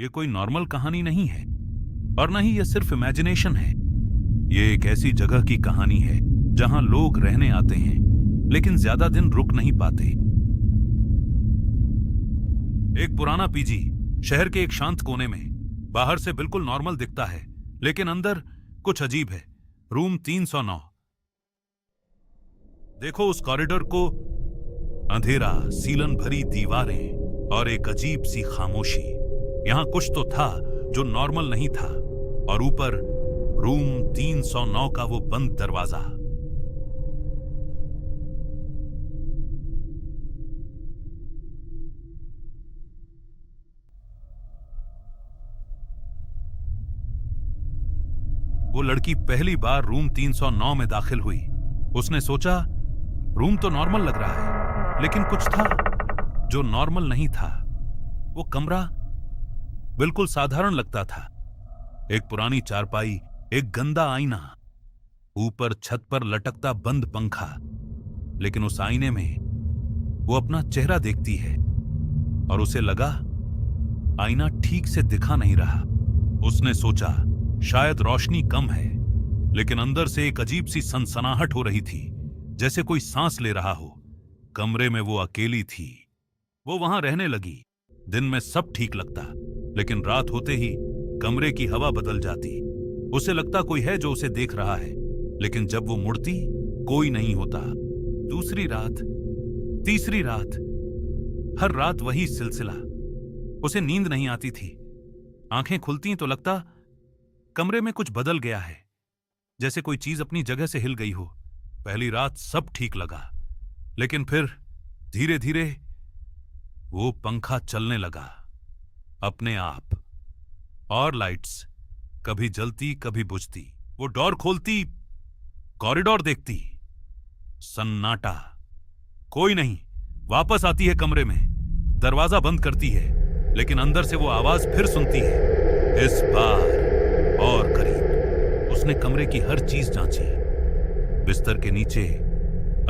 ये कोई नॉर्मल कहानी नहीं है और न ही ये सिर्फ इमेजिनेशन है। ये एक ऐसी जगह की कहानी है जहां लोग रहने आते हैं लेकिन ज्यादा दिन रुक नहीं पाते। एक पुराना पीजी शहर के एक शांत कोने में, बाहर से बिल्कुल नॉर्मल दिखता है लेकिन अंदर कुछ अजीब है। रूम 309। देखो उस कॉरिडोर को, अंधेरा, सीलन भरी दीवारें और एक अजीब सी खामोशी। यहां कुछ तो था जो नॉर्मल नहीं था। और ऊपर रूम 309 का वो बंद दरवाजा। वो लड़की पहली बार रूम 309 में दाखिल हुई। उसने सोचा रूम तो नॉर्मल लग रहा है लेकिन कुछ था जो नॉर्मल नहीं था। वो कमरा बिल्कुल साधारण लगता था। एक पुरानी चारपाई, एक गंदा आईना, ऊपर छत पर लटकता बंद पंखा। लेकिन उस आईने में वो अपना चेहरा देखती है और उसे लगा आईना ठीक से दिखा नहीं रहा। उसने सोचा शायद रोशनी कम है, लेकिन अंदर से एक अजीब सी सनसनाहट हो रही थी, जैसे कोई सांस ले रहा हो। कमरे में वो अकेली थी। वो वहां रहने लगी। दिन में सब ठीक लगता, लेकिन रात होते ही कमरे की हवा बदल जाती। उसे लगता कोई है जो उसे देख रहा है, लेकिन जब वो मुड़ती कोई नहीं होता। दूसरी रात, तीसरी रात, हर रात वही सिलसिला। उसे नींद नहीं आती थी। आंखें खुलती तो लगता कमरे में कुछ बदल गया है, जैसे कोई चीज अपनी जगह से हिल गई हो। पहली रात सब ठीक लगा, लेकिन फिर धीरे धीरे वो पंखा चलने लगा अपने आप, और लाइट्स कभी जलती कभी बुझती। वो डोर खोलती, कॉरिडोर देखती, सन्नाटा, कोई नहीं। वापस आती है कमरे में, दरवाजा बंद करती है, लेकिन अंदर से वो आवाज फिर सुनती है, इस बार और करीब। उसने कमरे की हर चीज जांची, बिस्तर के नीचे,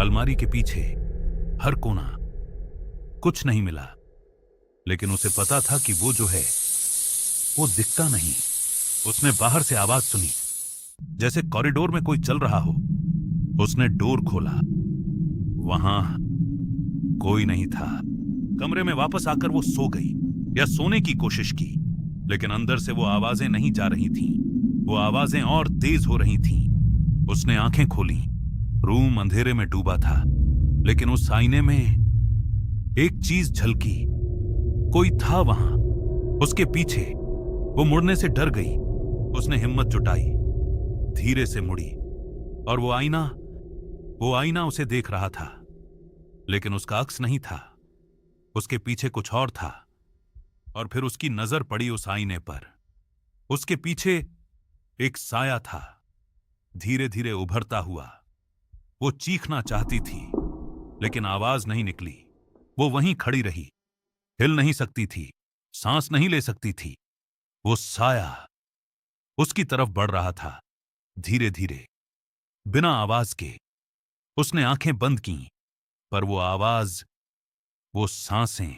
अलमारी के पीछे, हर कोना। कुछ नहीं मिला, लेकिन उसे पता था कि वो जो है वो दिखता नहीं। उसने बाहर से आवाज सुनी, जैसे कॉरिडोर में कोई चल रहा हो। उसने डोर खोला, वहां कोई नहीं था। कमरे में वापस आकर वो सो गई, या सोने की कोशिश की, लेकिन अंदर से वो आवाजें नहीं जा रही थीं। वो आवाजें और तेज हो रही थीं। उसने आंखें खोली। रूम अंधेरे में डूबा था, लेकिन उस आईने में एक चीज झलकी। कोई था वहां, उसके पीछे। वो मुड़ने से डर गई। उसने हिम्मत जुटाई, धीरे से मुड़ी, और वो आईना उसे देख रहा था, लेकिन उसका अक्स नहीं था। उसके पीछे कुछ और था। और फिर उसकी नजर पड़ी उस आईने पर। उसके पीछे एक साया था, धीरे धीरे उभरता हुआ। वो चीखना चाहती थी, लेकिन आवाज नहीं निकली। वो वहीं खड़ी रही, हिल नहीं सकती थी, सांस नहीं ले सकती थी। वो साया उसकी तरफ बढ़ रहा था, धीरे धीरे, बिना आवाज के। उसने आंखें बंद कीं, पर वो आवाज, वो सांसें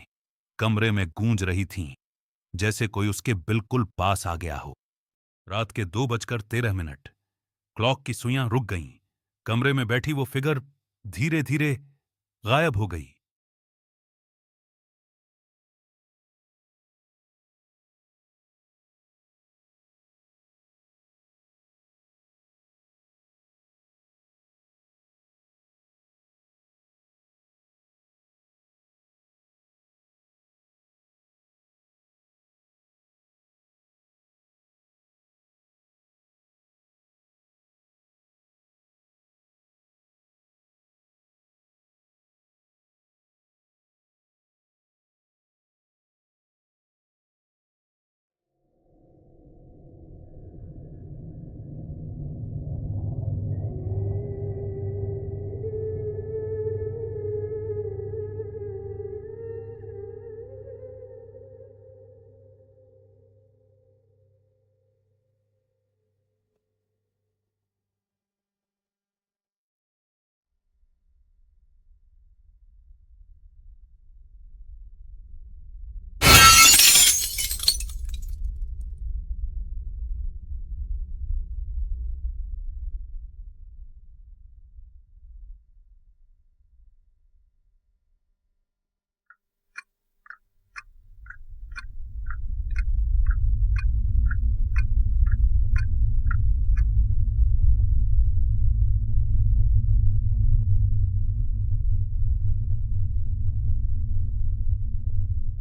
कमरे में गूंज रही थीं, जैसे कोई उसके बिल्कुल पास आ गया हो। रात के 2:13। क्लॉक की सुइयां रुक गईं। कमरे में बैठी वो फिगर धीरे धीरे गायब हो गई।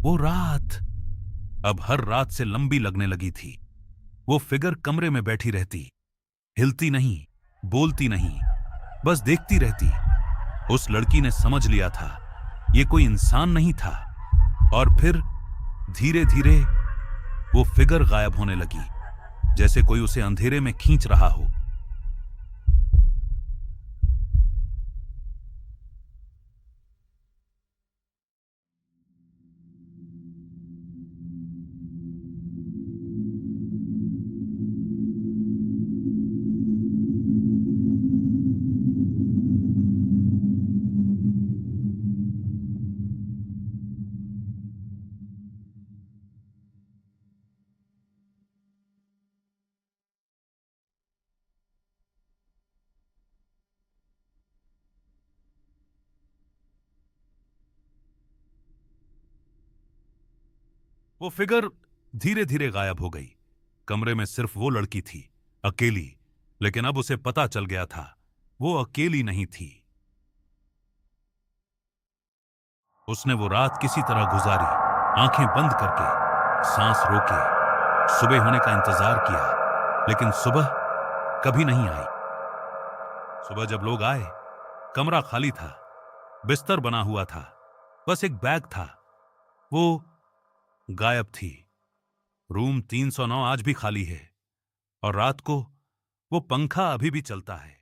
वो रात अब हर रात से लंबी लगने लगी थी। वो फिगर कमरे में बैठी रहती, हिलती नहीं, बोलती नहीं, बस देखती रहती। उस लड़की ने समझ लिया था ये कोई इंसान नहीं था। और फिर धीरे धीरे वो फिगर गायब होने लगी, जैसे कोई उसे अंधेरे में खींच रहा हो। वो फिगर धीरे धीरे गायब हो गई। कमरे में सिर्फ वो लड़की थी, अकेली। लेकिन अब उसे पता चल गया था वो अकेली नहीं थी। उसने वो रात किसी तरह गुजारी, आंखें बंद करके, सांस रोके, सुबह होने का इंतजार किया। लेकिन सुबह कभी नहीं आई। सुबह जब लोग आए, कमरा खाली था, बिस्तर बना हुआ था, बस एक बैग था। वो गायब थी। रूम 309 आज भी खाली है और रात को वो पंखा अभी भी चलता है।